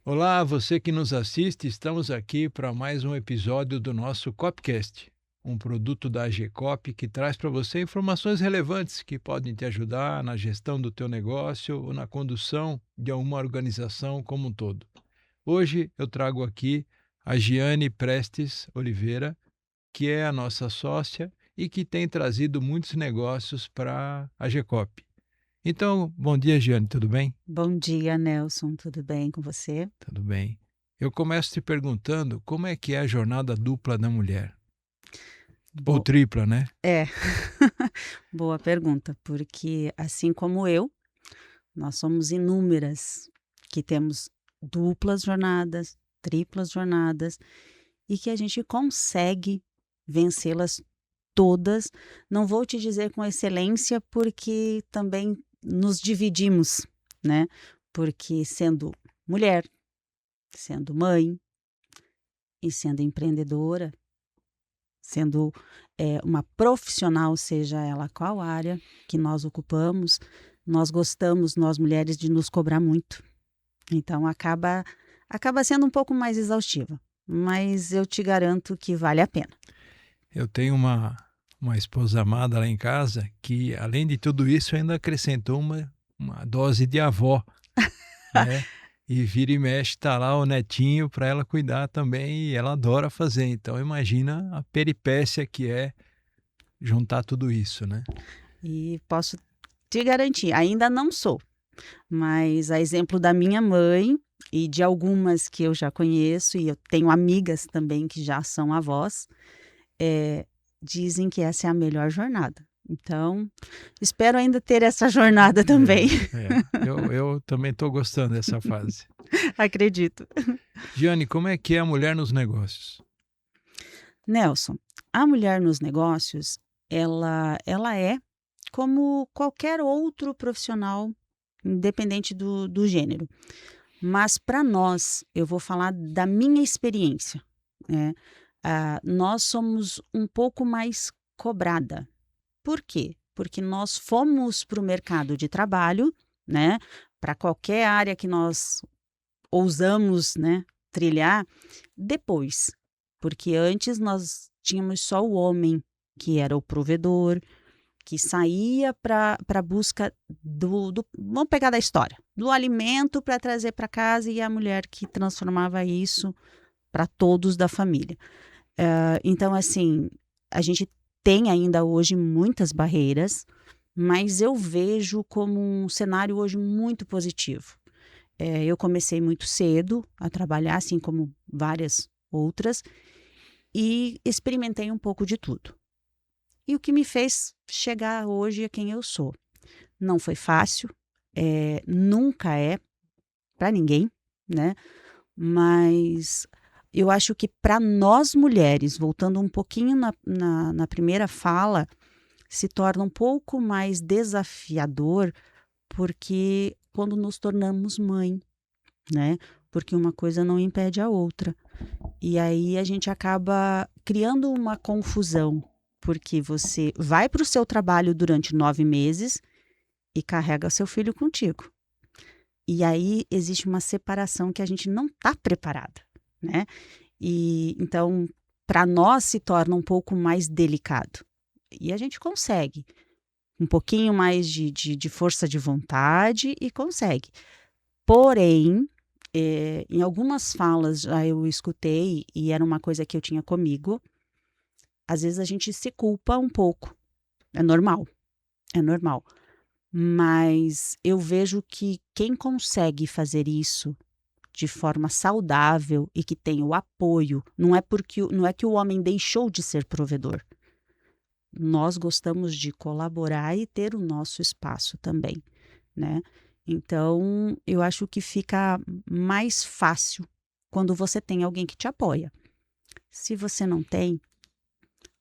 Olá, você que nos assiste, estamos aqui para mais um episódio do nosso Copcast, um produto da AGCOP que traz para você informações relevantes que podem te ajudar na gestão do teu negócio ou na condução de uma organização como um todo. Hoje eu trago aqui a Giane Prestes Oliveira, que é a nossa sócia e que tem trazido muitos negócios para a AGCOP. Então, bom dia, Giane, tudo bem? Bom dia, Nelson. Tudo bem com você? Tudo bem. Eu começo te perguntando como é que é a jornada dupla da mulher, ou Bom, tripla, né? é, boa pergunta, porque assim como eu, nós somos inúmeras que temos duplas jornadas, triplas jornadas e que a gente consegue vencê-las todas. Não vou te dizer com excelência, porque também nos dividimos, né? Porque sendo mulher, sendo mãe e sendo empreendedora, sendo, uma profissional, seja ela qual área que nós ocupamos, nós gostamos, nós mulheres, de nos cobrar muito. Então acaba sendo um pouco mais exaustiva, mas eu te garanto que vale a pena. Eu tenho uma esposa amada lá em casa que, além de tudo isso, ainda acrescentou uma dose de avó, né? E vira e mexe, tá lá o netinho para ela cuidar também e ela adora fazer. Então, imagina a peripécia que é juntar tudo isso, né? E posso te garantir, ainda não sou, mas a exemplo da minha mãe e de algumas que eu já conheço, e eu tenho amigas também que já são avós, eh, dizem que essa é a melhor jornada. Então, espero ainda ter essa jornada também, Eu também estou gostando dessa fase. acredito. Giane, como é que é a mulher nos negócios? Nelson, a mulher nos negócios, ela é como qualquer outro profissional, independente do gênero. Mas para nós, eu vou falar da minha experiência, né, nós somos um pouco mais cobrada. Por quê? Porque nós fomos para o mercado de trabalho, né, para qualquer área que nós ousamos, né, trilhar, depois. Porque antes nós tínhamos só o homem, que era o provedor, que saía para busca do vamos pegar da história, do alimento para trazer para casa, e a mulher que transformava isso para todos da família. Então assim, a gente tem ainda hoje muitas barreiras, mas eu vejo como um cenário hoje muito positivo. Eu comecei muito cedo a trabalhar, assim como várias outras, e experimentei um pouco de tudo. E o que me fez chegar hoje a quem eu sou. Não foi fácil, nunca é para ninguém, né? Mas eu acho que para nós mulheres, voltando um pouquinho na primeira fala, se torna um pouco mais desafiador, porque quando nos tornamos mãe, né? Porque uma coisa não impede a outra. E aí a gente acaba criando uma confusão, porque você vai para o seu trabalho durante 9 meses e carrega seu filho contigo. E aí existe uma separação que a gente não está preparada, né? E então, para nós se torna um pouco mais delicado. E a gente consegue um pouquinho mais de força de vontade e consegue. Porém, em algumas falas já eu escutei, e era uma coisa que eu tinha comigo, às vezes a gente se culpa um pouco. É normal, é normal. Mas eu vejo que quem consegue fazer isso de forma saudável e que tem o apoio, não é que o homem deixou de ser provedor. Nós gostamos de colaborar e ter o nosso espaço também, né? Então, eu acho que fica mais fácil quando você tem alguém que te apoia. Se você não tem,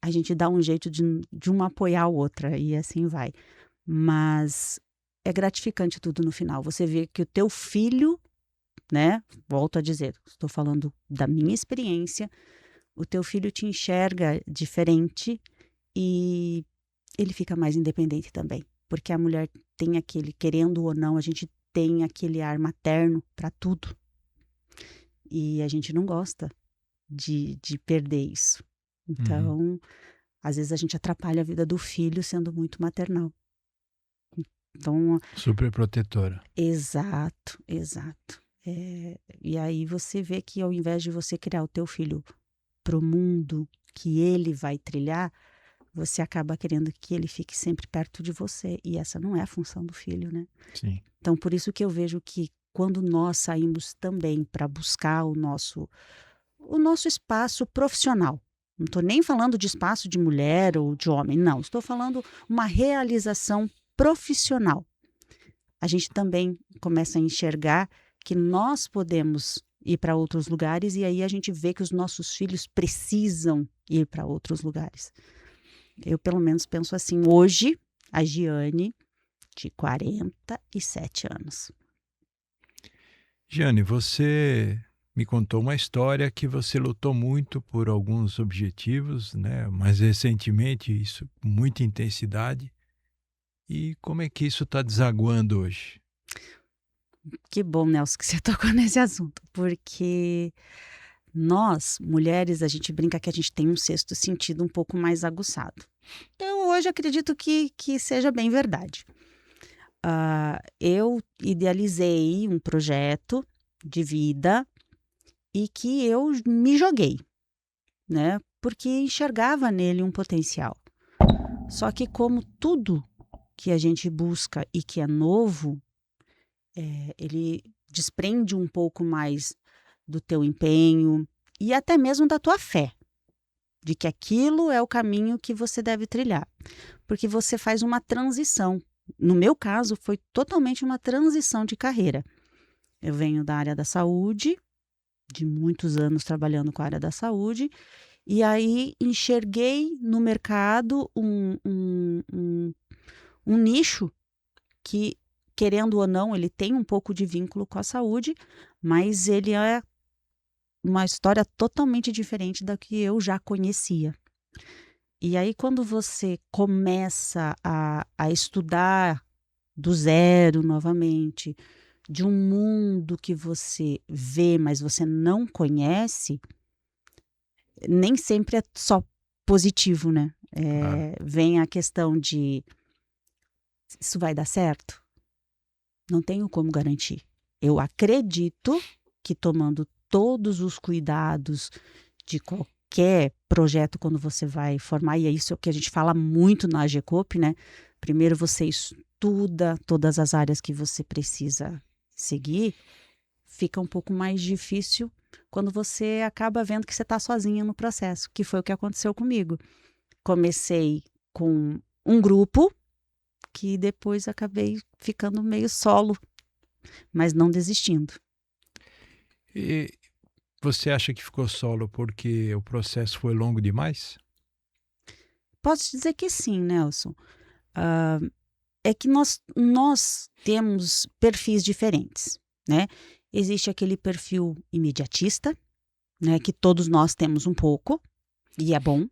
a gente dá um jeito de uma apoiar a outra e assim vai. Mas é gratificante tudo no final. Você vê que o teu filho, né? Volto a dizer, estou falando da minha experiência. O teu filho te enxerga diferente e ele fica mais independente também. Porque a mulher tem aquele, querendo ou não, a gente tem aquele ar materno para tudo. E a gente não gosta de perder isso. Uhum. Então, às vezes a gente atrapalha a vida do filho sendo muito maternal. Então, Super protetora. exato, exato. E aí você vê que ao invés de você criar o teu filho para o mundo que ele vai trilhar, você acaba querendo que ele fique sempre perto de você. E essa não é a função do filho, né? Sim. Então, por isso que eu vejo que quando nós saímos também para buscar o nosso espaço profissional, não estou nem falando de espaço de mulher ou de homem, não, estou falando uma realização profissional. A gente também começa a enxergar que nós podemos ir para outros lugares e aí a gente vê que os nossos filhos precisam ir para outros lugares. Eu, pelo menos, penso assim. Hoje, a Giane, de 47 anos. Jane, você me contou uma história que você lutou muito por alguns objetivos, né? Mais recentemente, isso com muita intensidade. E como é que isso está desaguando hoje? Que bom, Nelson, que você tocou nesse assunto, porque nós, mulheres, a gente brinca que a gente tem um sexto sentido um pouco mais aguçado. Eu hoje acredito que seja bem verdade. Eu idealizei um projeto de vida e que eu me joguei, né? Porque enxergava nele um potencial. Só que como tudo que a gente busca e que é novo, ele desprende um pouco mais do teu empenho e até mesmo da tua fé, de que aquilo é o caminho que você deve trilhar, porque você faz uma transição. No meu caso, foi totalmente uma transição de carreira. Eu venho da área da saúde, de muitos anos trabalhando com a área da saúde, e aí enxerguei no mercado um nicho que, querendo ou não, ele tem um pouco de vínculo com a saúde, mas ele é uma história totalmente diferente da que eu já conhecia. E aí, quando você começa a estudar do zero novamente, de um mundo que você vê, mas você não conhece, nem sempre é só positivo, né? Claro. Vem a questão de: isso vai dar certo? Não tenho como garantir. Eu acredito que tomando todos os cuidados de qualquer projeto quando você vai formar, e é isso que a gente fala muito na AGCOP, né? Primeiro você estuda todas as áreas que você precisa seguir, fica um pouco mais difícil quando você acaba vendo que você está sozinha no processo, que foi o que aconteceu comigo. Comecei com um grupo que depois acabei ficando meio solo, mas não desistindo. E você acha que ficou solo porque o processo foi longo demais? Posso te dizer que sim, Nelson. Ah, é que nós temos perfis diferentes, né? Existe aquele perfil imediatista, né? Que todos nós temos um pouco, e é bom.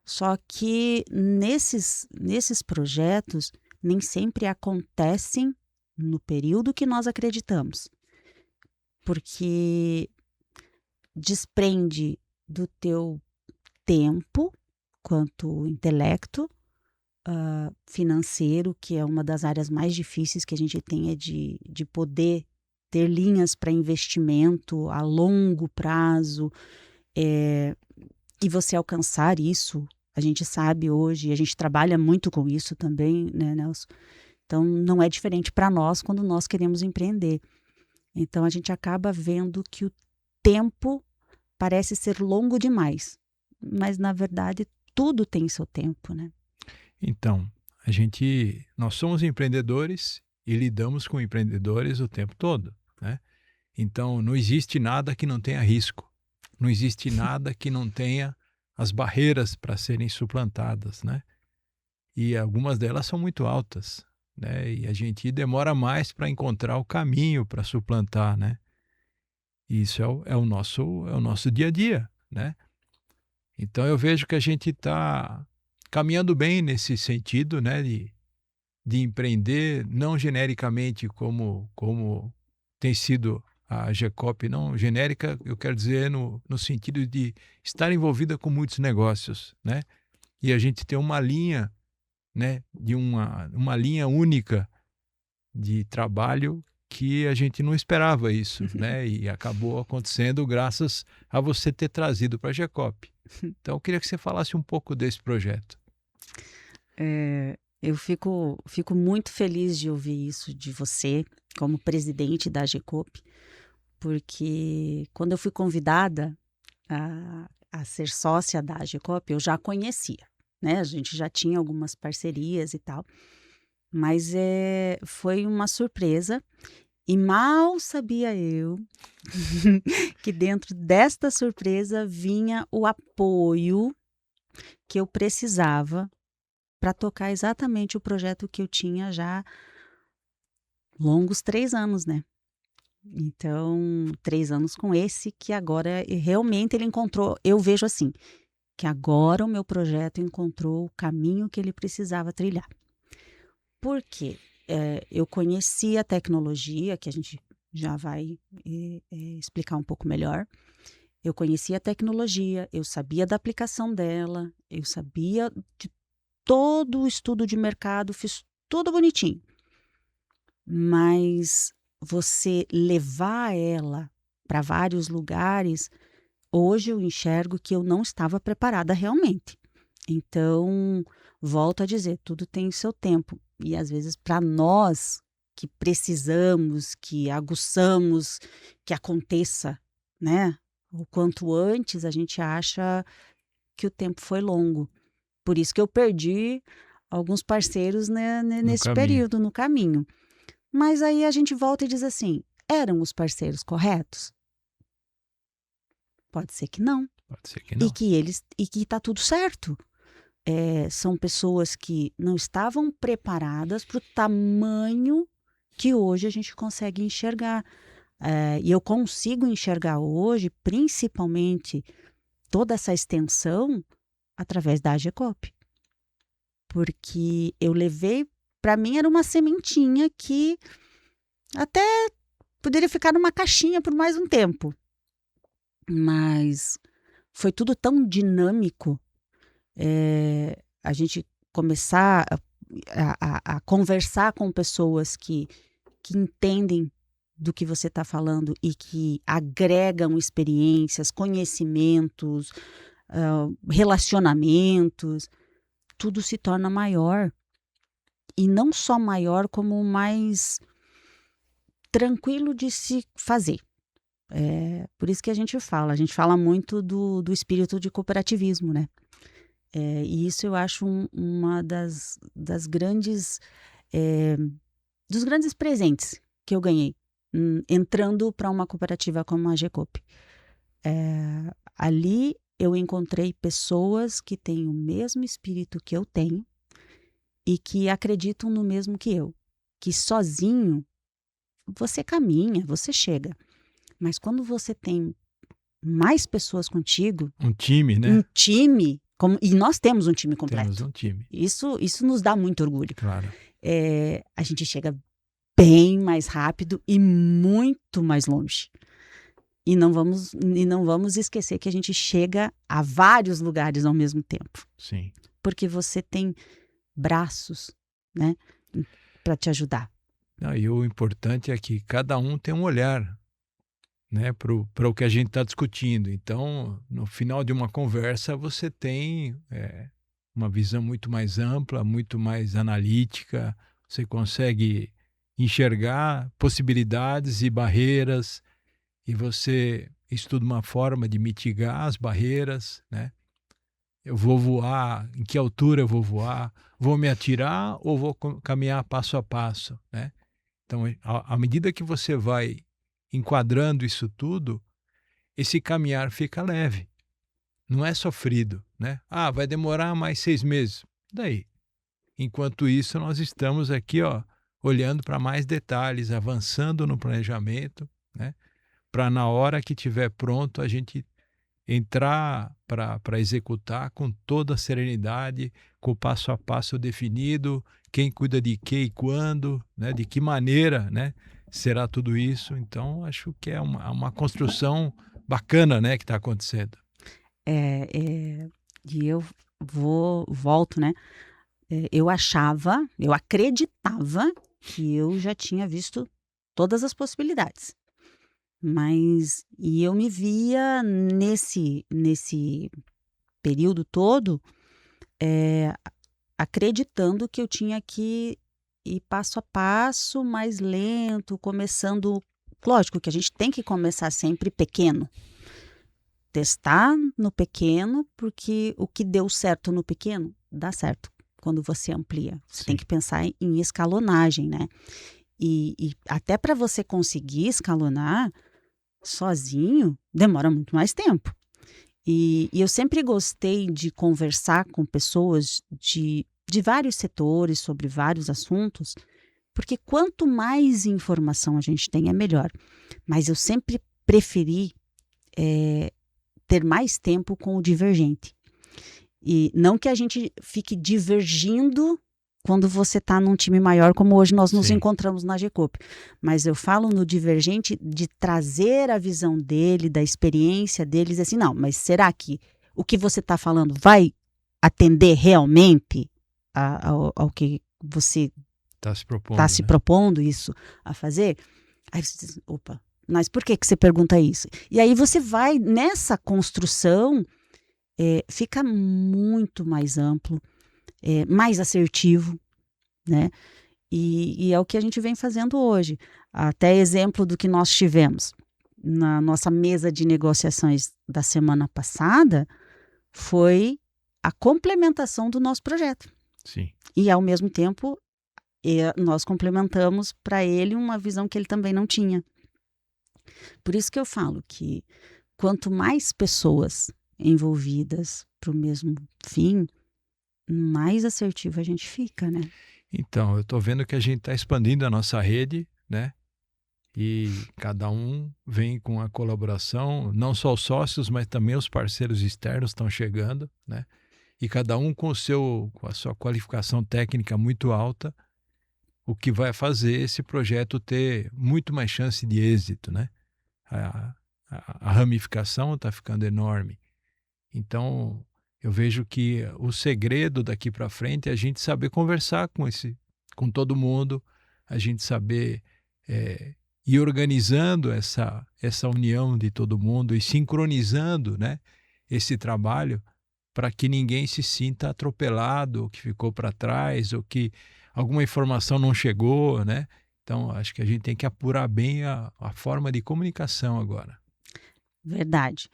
Só que nesses projetos, nem sempre acontecem no período que nós acreditamos, porque desprende do teu tempo quanto intelecto, financeiro, que é uma das áreas mais difíceis que a gente tem, é de poder ter linhas para investimento a longo prazo, e você alcançar isso. A gente sabe hoje, a gente trabalha muito com isso também, né, Nelson? Então, não é diferente para nós quando nós queremos empreender. Então, a gente acaba vendo que o tempo parece ser longo demais, mas na verdade tudo tem seu tempo, né? Então, nós somos empreendedores e lidamos com empreendedores o tempo todo, né? Então, não existe nada que não tenha risco. Não existe nada que não tenha as barreiras para serem suplantadas, né? E algumas delas são muito altas, né? E a gente demora mais para encontrar o caminho para suplantar, né? E isso é o nosso dia a dia, né? Então eu vejo que a gente está caminhando bem nesse sentido, né? De empreender, não genericamente como tem sido a GECOP não genérica, eu quero dizer no sentido de estar envolvida com muitos negócios, né? E a gente ter uma linha, né, de uma linha única de trabalho que a gente não esperava isso, né? E acabou acontecendo graças a você ter trazido para a GECOP. Então, eu queria que você falasse um pouco desse projeto. Eu fico muito feliz de ouvir isso de você, como presidente da GECOP, porque quando eu fui convidada a ser sócia da GECOP, eu já conhecia, né? A gente já tinha algumas parcerias e tal, mas foi uma surpresa e mal sabia eu que dentro desta surpresa vinha o apoio que eu precisava para tocar exatamente o projeto que eu tinha já longos 3 anos, né? Então, 3 anos com esse que agora realmente ele encontrou, eu vejo assim, que agora o meu projeto encontrou o caminho que ele precisava trilhar. Por quê? Eu conheci a tecnologia, que a gente já vai explicar um pouco melhor. Eu conhecia a tecnologia, eu sabia da aplicação dela, eu sabia de todo o estudo de mercado, fiz tudo bonitinho. Mas você levar ela para vários lugares, hoje eu enxergo que eu não estava preparada realmente. Então, volto a dizer, tudo tem seu tempo. E às vezes para nós que precisamos, que aguçamos que aconteça, né? O quanto antes, a gente acha que o tempo foi longo. Por isso que eu perdi alguns parceiros, né, nesse período, no caminho. Mas aí a gente volta e diz assim, eram os parceiros corretos? Pode ser que não. Pode ser que não. E que está tudo certo. São pessoas que não estavam preparadas para o tamanho que hoje a gente consegue enxergar. E eu consigo enxergar hoje, principalmente, toda essa extensão através da GECOP. Porque eu levei, para mim era uma sementinha que até poderia ficar numa caixinha por mais um tempo. Mas foi tudo tão dinâmico, a gente começar a conversar com pessoas que entendem do que você está falando e que agregam experiências, conhecimentos, relacionamentos, tudo se torna maior. E não só maior, como mais tranquilo de se fazer. Por isso que a gente fala muito do espírito de cooperativismo, né? E isso eu acho uma das grandes, dos grandes presentes que eu ganhei, entrando para uma cooperativa como a GECOP. Ali eu encontrei pessoas que têm o mesmo espírito que eu tenho e que acreditam no mesmo que eu. Que sozinho você caminha, você chega. Mas quando você tem mais pessoas contigo... Um time, né? Um time, e nós temos um time completo. Temos um time. Isso nos dá muito orgulho. Claro. A gente chega bem mais rápido e muito mais longe. E não vamos esquecer que a gente chega a vários lugares ao mesmo tempo. Sim. Porque você tem braços, né, para te ajudar. E o importante é que cada um tem um olhar, né, para o que a gente está discutindo. Então, no final de uma conversa, você tem uma visão muito mais ampla, muito mais analítica, você consegue enxergar possibilidades e barreiras, e você estuda uma forma de mitigar as barreiras, né? Eu vou voar, em que altura eu vou voar? Vou me atirar ou vou caminhar passo a passo, né? Então, à medida que você vai enquadrando isso tudo, esse caminhar fica leve, não é sofrido, né? Vai demorar mais 6 meses. Daí? Enquanto isso, nós estamos aqui, olhando para mais detalhes, avançando no planejamento, né? Para na hora que estiver pronto, a gente entrar para executar com toda a serenidade, com o passo a passo definido, quem cuida de quê e quando, né? De que maneira, né? será tudo isso? Então, acho que é uma construção bacana, né, que está acontecendo. É, e eu volto, né? Eu acreditava que eu já tinha visto todas as possibilidades. E eu me via nesse período todo, eh, acreditando que eu tinha que ir passo a passo, mais lento, começando. Lógico que a gente tem que começar sempre pequeno. Testar no pequeno, porque o que deu certo no pequeno, dá certo quando você amplia. Você tem Sim, que pensar em escalonagem, né? E até para você conseguir escalonar sozinho, demora muito mais tempo. E eu sempre gostei de conversar com pessoas de vários setores, sobre vários assuntos, porque quanto mais informação a gente tem, é melhor. Mas eu sempre preferi ter mais tempo com o divergente. E não que a gente fique divergindo quando você está num time maior, como hoje nós nos sim. encontramos na GECOP. Mas eu falo no divergente de trazer a visão dele, da experiência deles, assim, não, mas será que o que você está falando vai atender realmente ao que você Está se está propondo, se né? propondo isso a fazer? Aí você diz, opa, mas por que você pergunta isso? E aí você vai nessa construção, fica muito mais amplo, mais assertivo, né? E é o que a gente vem fazendo hoje. Até exemplo do que nós tivemos na nossa mesa de negociações da semana passada foi a complementação do nosso projeto. Sim. E, ao mesmo tempo, nós complementamos para ele uma visão que ele também não tinha. Por isso que eu falo que quanto mais pessoas envolvidas para o mesmo fim, mais assertivo a gente fica, né? Então, eu estou vendo que a gente está expandindo a nossa rede, né? E cada um vem com a colaboração, não só os sócios, mas também os parceiros externos estão chegando, né? E cada um com a sua qualificação técnica muito alta, o que vai fazer esse projeto ter muito mais chance de êxito, né? A, a ramificação está ficando enorme. Então, eu vejo que o segredo daqui para frente é a gente saber conversar com todo mundo, a gente saber ir organizando essa união de todo mundo e sincronizando, né, esse trabalho para que ninguém se sinta atropelado, ou que ficou para trás, ou que alguma informação não chegou, né? Então, acho que a gente tem que apurar bem a forma de comunicação agora. Verdade.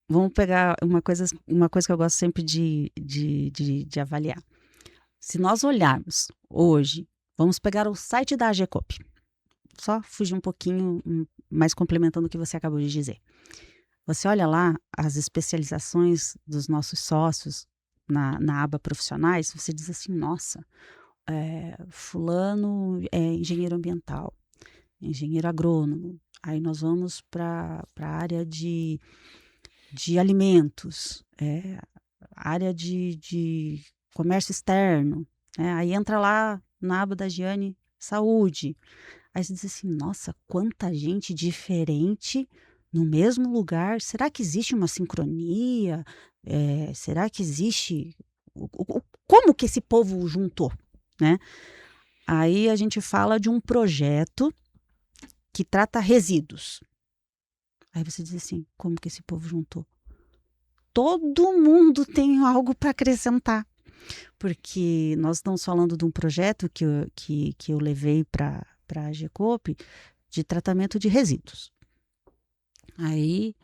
Vamos pegar uma coisa que eu gosto sempre de avaliar. Se nós olharmos hoje, vamos pegar o site da AGECOP. Só fugir um pouquinho, mais complementando o que você acabou de dizer. Você olha lá as especializações dos nossos sócios na aba profissionais, você diz assim, nossa, fulano é engenheiro ambiental, engenheiro agrônomo. Aí nós vamos para a área de alimentos, área de comércio externo, né? Aí entra lá na aba da Giane, saúde. Aí você diz assim, nossa, quanta gente diferente no mesmo lugar. Será que existe uma sincronia? Será que existe... Como que esse povo juntou, né? Aí a gente fala de um projeto que trata resíduos. Aí você diz assim, como que esse povo juntou? Todo mundo tem algo para acrescentar. Porque nós estamos falando de um projeto que eu levei para a GECOP de tratamento de resíduos. Aí,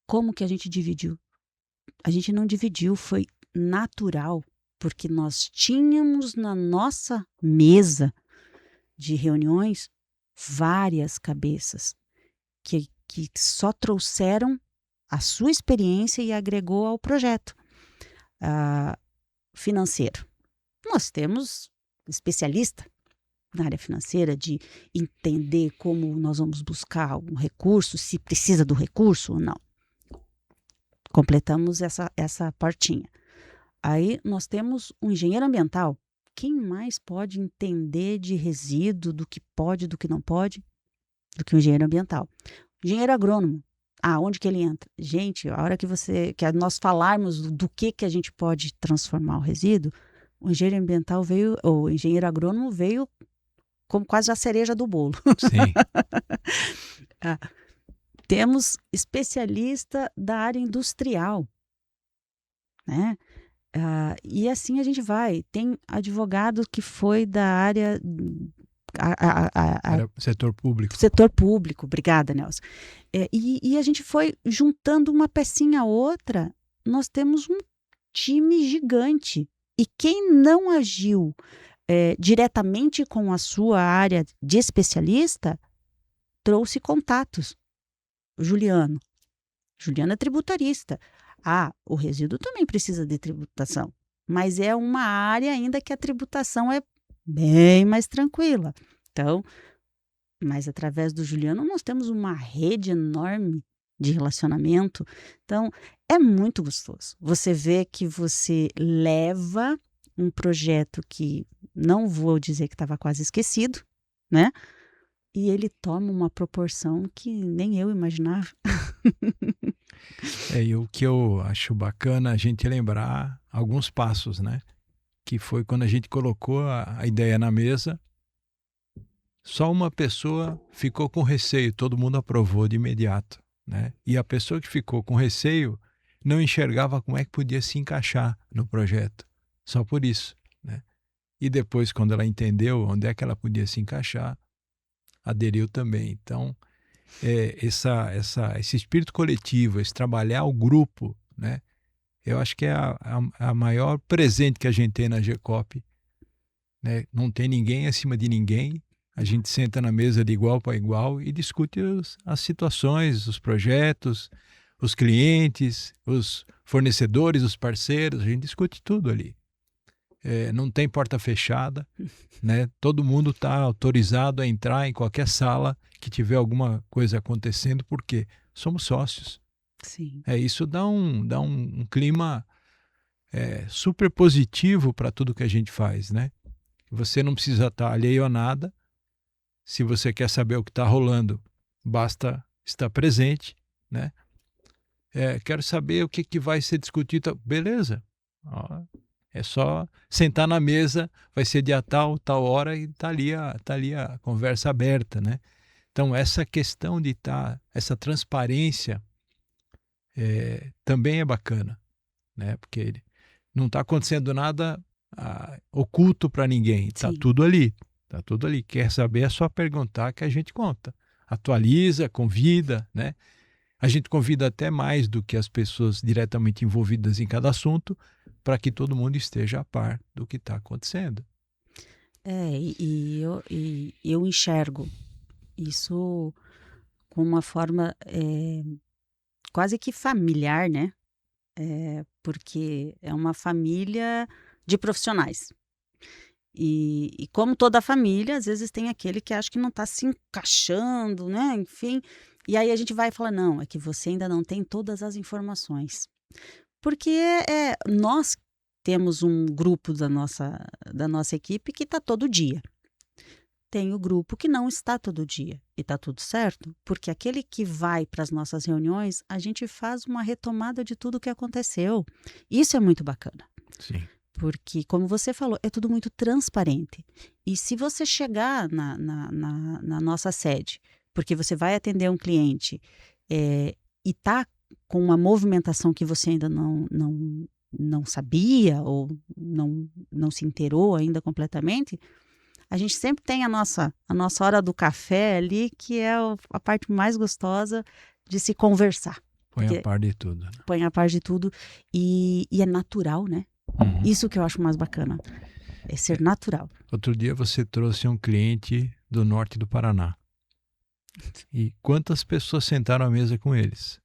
como que a gente dividiu? A gente não dividiu, foi natural, porque nós tínhamos na nossa mesa de reuniões várias cabeças que só trouxeram a sua experiência e agregou ao projeto. Financeiro. Nós temos especialista na área financeira de entender como nós vamos buscar algum recurso, se precisa do recurso ou não. Completamos essa portinha. Aí nós temos um engenheiro ambiental quem mais pode entender de resíduo, do que pode, do que não pode, do que o engenheiro ambiental? O engenheiro agrônomo. Onde que ele entra? Gente, a hora que nós falarmos do que a gente pode transformar o resíduo, o engenheiro ambiental veio, ou o engenheiro agrônomo veio como quase a cereja do bolo. Sim. Ah, temos especialista da área industrial, né? E assim a gente vai. Tem advogado que foi da área Era setor público. setor público. Obrigada, Nelson. E a gente foi juntando uma pecinha a outra. Nós temos um time gigante. E quem não agiu diretamente com a sua área de especialista, trouxe contatos. Juliano é tributarista. O resíduo também precisa de tributação, mas é uma área ainda que a tributação é bem mais tranquila. Então, mas através do Juliano nós temos uma rede enorme de relacionamento. Então, é muito gostoso. Você vê que você leva um projeto que não vou dizer que estava quase esquecido, né? E ele toma uma proporção que nem eu imaginava. E o que eu acho bacana a gente lembrar alguns passos, né? Que foi quando a gente colocou a ideia na mesa, só uma pessoa ficou com receio, todo mundo aprovou de imediato, né? E a pessoa que ficou com receio não enxergava como é que podia se encaixar no projeto, só por isso, né? E depois, quando ela entendeu onde é que ela podia se encaixar, aderiu também. Então, esse espírito coletivo, esse trabalhar o grupo, né? Eu acho que é a maior presente que a gente tem na GCOP, né? Não tem ninguém acima de ninguém. A gente senta na mesa de igual para igual e discute as situações, os projetos, os clientes, os fornecedores, os parceiros. A gente discute tudo ali. Não tem porta fechada, né? Todo mundo está autorizado a entrar em qualquer sala que tiver alguma coisa acontecendo, porque somos sócios. Sim. Isso dá um clima super positivo para tudo que a gente faz, né? Você não precisa estar alheio a nada. Se você quer saber o que está rolando, basta estar presente, né? Quero saber o que vai ser discutido. Beleza. É só sentar na mesa, vai ser dia tal hora, e tá ali a conversa aberta, né? Então, essa questão de essa transparência também é bacana, né? Porque não está acontecendo nada oculto para ninguém, está tudo ali. Está tudo ali. Quer saber, é só perguntar que a gente conta. Atualiza, convida, né? A gente convida até mais do que as pessoas diretamente envolvidas em cada assunto, para que todo mundo esteja a par do que está acontecendo. Eu enxergo isso com uma forma quase que familiar, né? Porque é uma família de profissionais. E como toda família, às vezes tem aquele que acha que não está se encaixando, né? Enfim, e aí a gente vai e fala, não, é que você ainda não tem todas as informações. Porque nós temos um grupo da nossa equipe que está todo dia. Tem o grupo que não está todo dia. E está tudo certo, porque aquele que vai para as nossas reuniões, a gente faz uma retomada de tudo o que aconteceu. Isso é muito bacana. Sim. Porque, como você falou, é tudo muito transparente. E se você chegar na nossa sede, porque você vai atender um cliente e está com uma movimentação que você ainda não sabia ou não se inteirou ainda completamente, a gente sempre tem a nossa hora do café ali, que é a parte mais gostosa de se conversar. Põe a par de tudo. Né? Põe a par de tudo e é natural, né? Uhum. Isso que eu acho mais bacana, é ser natural. Outro dia você trouxe um cliente do norte do Paraná. E quantas pessoas sentaram à mesa com eles?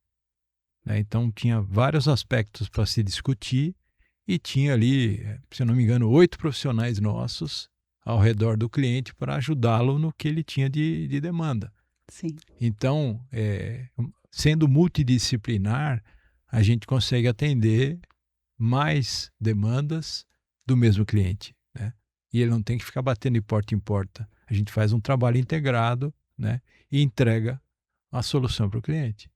Então tinha vários aspectos para se discutir e tinha ali, se eu não me engano, 8 profissionais nossos ao redor do cliente para ajudá-lo no que ele tinha de demanda. Sim. Então, sendo multidisciplinar, a gente consegue atender mais demandas do mesmo cliente, né? E ele não tem que ficar batendo de porta em porta. A gente faz um trabalho integrado, né? E entrega a solução para o cliente.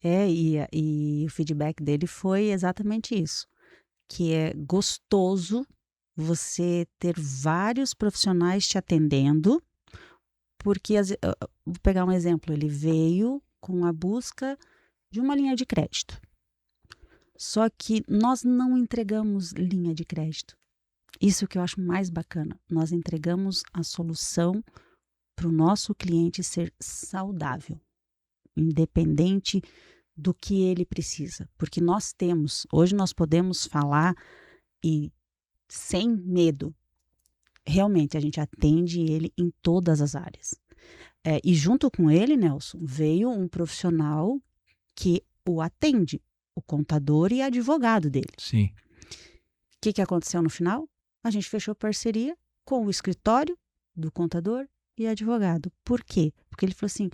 E o feedback dele foi exatamente isso, que é gostoso você ter vários profissionais te atendendo, porque vou pegar um exemplo, ele veio com a busca de uma linha de crédito. Só que nós não entregamos linha de crédito. Isso que eu acho mais bacana. Nós entregamos a solução para o nosso cliente ser saudável, independente do que ele precisa. Porque hoje nós podemos falar e sem medo. Realmente, a gente atende ele em todas as áreas. E junto com ele, Nelson, veio um profissional que o atende, o contador e advogado dele. Sim. O que aconteceu no final? A gente fechou parceria com o escritório do contador e advogado. Por quê? Porque ele falou assim,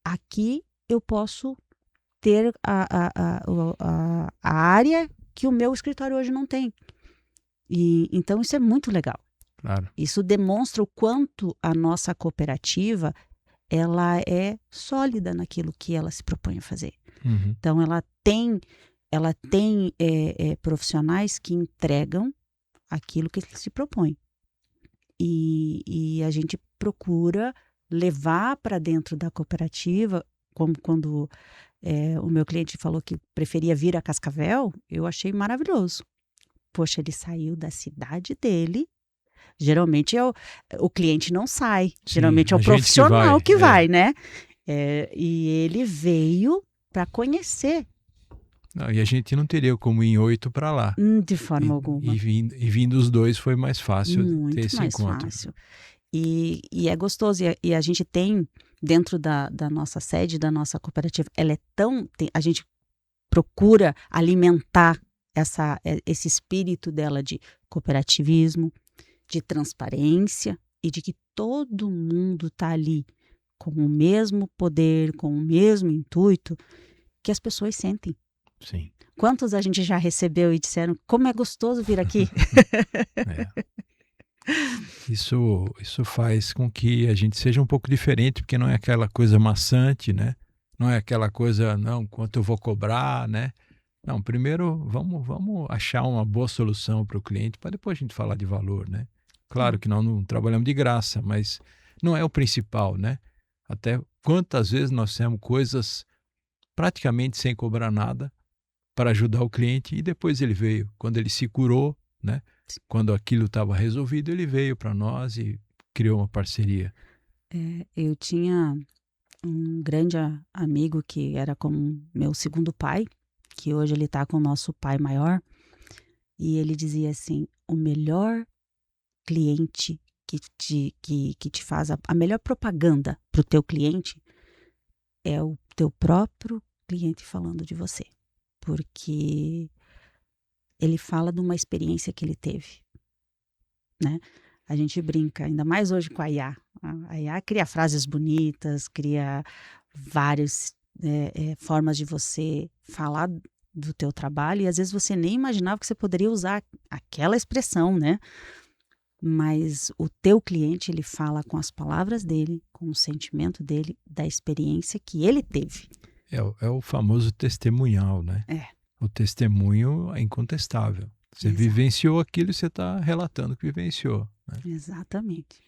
aqui eu posso ter a área que o meu escritório hoje não tem. E então isso é muito legal. Claro. Isso demonstra o quanto a nossa cooperativa ela é sólida naquilo que ela se propõe a fazer. Uhum. Então ela tem profissionais que entregam aquilo que ele se propõe. E a gente procura levar para dentro da cooperativa, como quando o meu cliente falou que preferia vir a Cascavel, eu achei maravilhoso. Poxa, ele saiu da cidade dele. Geralmente o cliente não sai, geralmente é o profissional que vai, né? E ele veio para conhecer. Não, e a gente não teria como ir em 8 para lá. De forma alguma. E vindo os dois foi mais fácil ter esse encontro. Muito mais fácil. E é gostoso. E a gente tem, dentro da nossa sede, da nossa cooperativa, ela é a gente procura alimentar esse espírito dela de cooperativismo, de transparência e de que todo mundo está ali com o mesmo poder, com o mesmo intuito que as pessoas sentem. Sim. Quantos a gente já recebeu e disseram, como é gostoso vir aqui? Isso faz com que a gente seja um pouco diferente, porque não é aquela coisa maçante, né? Não é aquela coisa, não, quanto eu vou cobrar, né? Não, primeiro vamos achar uma boa solução para o cliente, para depois a gente falar de valor, né? Claro que nós não trabalhamos de graça, mas não é o principal, né? Até quantas vezes nós fizemos coisas praticamente sem cobrar nada para ajudar o cliente e depois ele veio. Quando ele se curou, né? Quando aquilo estava resolvido, ele veio para nós e criou uma parceria. Eu tinha um grande amigo que era como meu segundo pai, que hoje ele está com o nosso pai maior, e ele dizia assim, o melhor cliente que te faz a melhor propaganda para o teu cliente é o teu próprio cliente falando de você. Porque ele fala de uma experiência que ele teve, né? A gente brinca, ainda mais hoje com a IA. A IA cria frases bonitas, cria várias formas de você falar do teu trabalho e às vezes você nem imaginava que você poderia usar aquela expressão, né? Mas o teu cliente, ele fala com as palavras dele, com o sentimento dele, da experiência que ele teve. É o famoso testemunhal, né? O testemunho é incontestável. Você vivenciou aquilo e você está relatando que vivenciou. Né? Exatamente.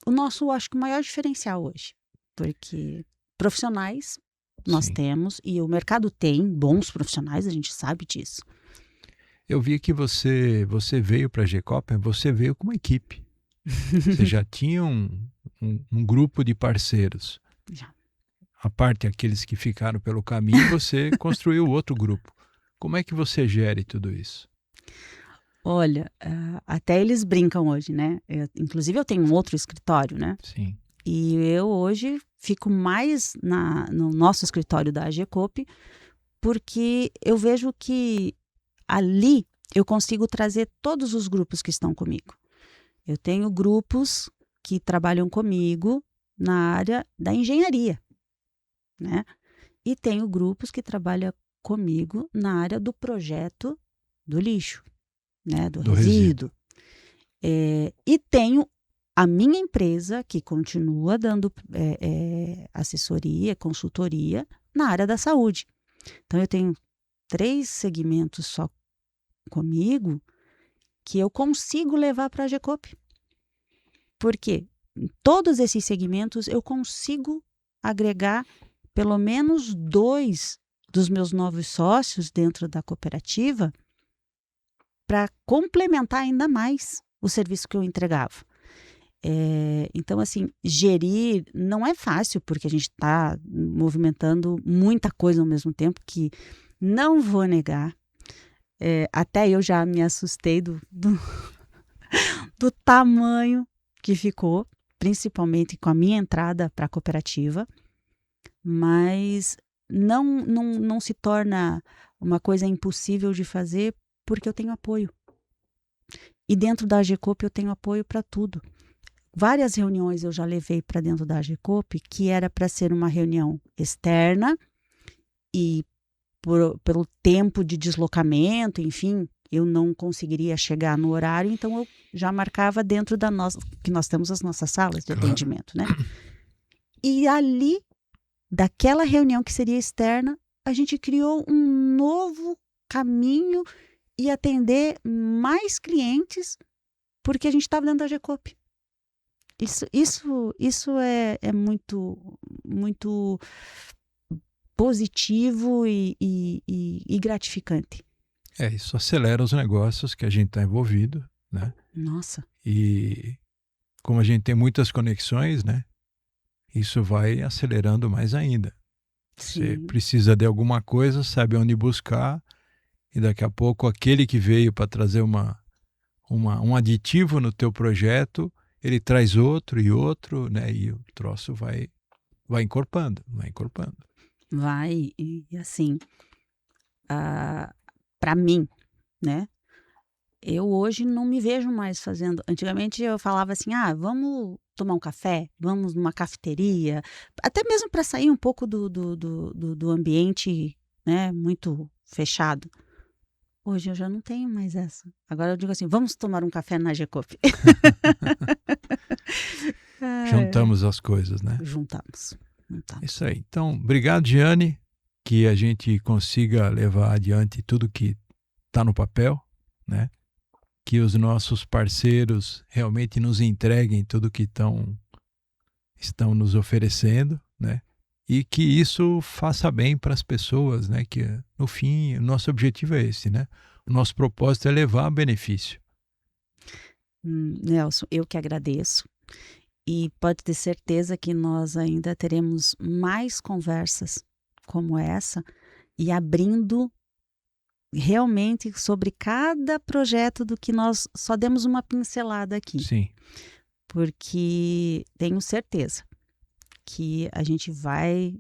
O nosso, acho que o maior diferencial hoje, porque profissionais nós temos e o mercado tem bons profissionais, a gente sabe disso. Eu vi que você veio para a GCOP, você veio com uma equipe. Você já tinha um grupo de parceiros. Já. A parte aqueles que ficaram pelo caminho, você construiu outro grupo. Como é que você gere tudo isso? Olha, até eles brincam hoje, né? Inclusive eu tenho um outro escritório, né? Sim. E eu hoje fico mais no nosso escritório da AGCOP, porque eu vejo que ali eu consigo trazer todos os grupos que estão comigo. Eu tenho grupos que trabalham comigo na área da engenharia, né? E tenho grupos que trabalham comigo na área do projeto do lixo. né, do Do resíduo. E tenho a minha empresa, que continua dando assessoria, consultoria na área da saúde. Então, eu tenho 3 segmentos só comigo que eu consigo levar para a GeCop. Por quê? Em todos esses segmentos, eu consigo agregar pelo menos 2 dos meus novos sócios dentro da cooperativa para complementar ainda mais o serviço que eu entregava. Então, assim, gerir não é fácil, porque a gente está movimentando muita coisa ao mesmo tempo, que não vou negar. Até eu já me assustei do tamanho que ficou, principalmente com a minha entrada para a cooperativa, mas não se torna uma coisa impossível de fazer, porque eu tenho apoio. E dentro da GeCop eu tenho apoio para tudo. Várias reuniões eu já levei para dentro da GeCop, que era para ser uma reunião externa e pelo tempo de deslocamento, enfim, eu não conseguiria chegar no horário, então eu já marcava dentro da nossa, que nós temos as nossas salas de atendimento, né? E ali, daquela reunião que seria externa, a gente criou um novo caminho e atender mais clientes, porque a gente estava dentro da GeCop. Isso é muito, muito positivo e gratificante. Isso acelera os negócios que a gente está envolvido, né? Nossa. E como a gente tem muitas conexões, né? Isso vai acelerando mais ainda. Você Sim. precisa de alguma coisa, sabe onde buscar, e daqui a pouco aquele que veio para trazer um aditivo no teu projeto, ele traz outro e outro, né? E o troço vai encorpando. Vai, e assim, para mim, né? Eu hoje não me vejo mais fazendo. Antigamente eu falava assim: vamos tomar um café, vamos numa cafeteria, até mesmo para sair um pouco do ambiente, né, muito fechado. Hoje eu já não tenho mais essa. Agora eu digo assim: vamos tomar um café na GeCop. Juntamos as coisas, né? Juntamos. Isso aí. Então, obrigado, Giane, que a gente consiga levar adiante tudo que está no papel, né? Que os nossos parceiros realmente nos entreguem tudo que estão nos oferecendo, né? E que isso faça bem para as pessoas, né? Que no fim, o nosso objetivo é esse, né? O nosso propósito é levar benefício. Nelson, eu que agradeço. E pode ter certeza que nós ainda teremos mais conversas como essa e abrindo realmente sobre cada projeto do que nós só demos uma pincelada aqui. Sim. Porque tenho certeza que a gente vai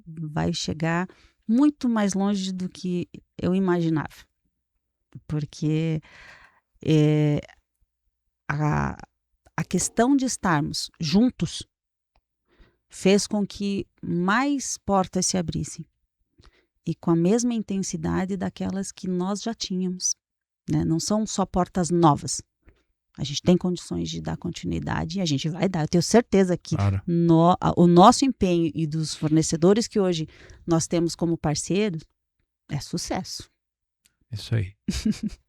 chegar muito mais longe do que eu imaginava. Porque a questão de estarmos juntos fez com que mais portas se abrissem. E com a mesma intensidade daquelas que nós já tínhamos, né? Não são só portas novas. A gente tem condições de dar continuidade e a gente vai dar. Eu tenho certeza que Claro. O nosso empenho e dos fornecedores que hoje nós temos como parceiros é sucesso. Isso aí.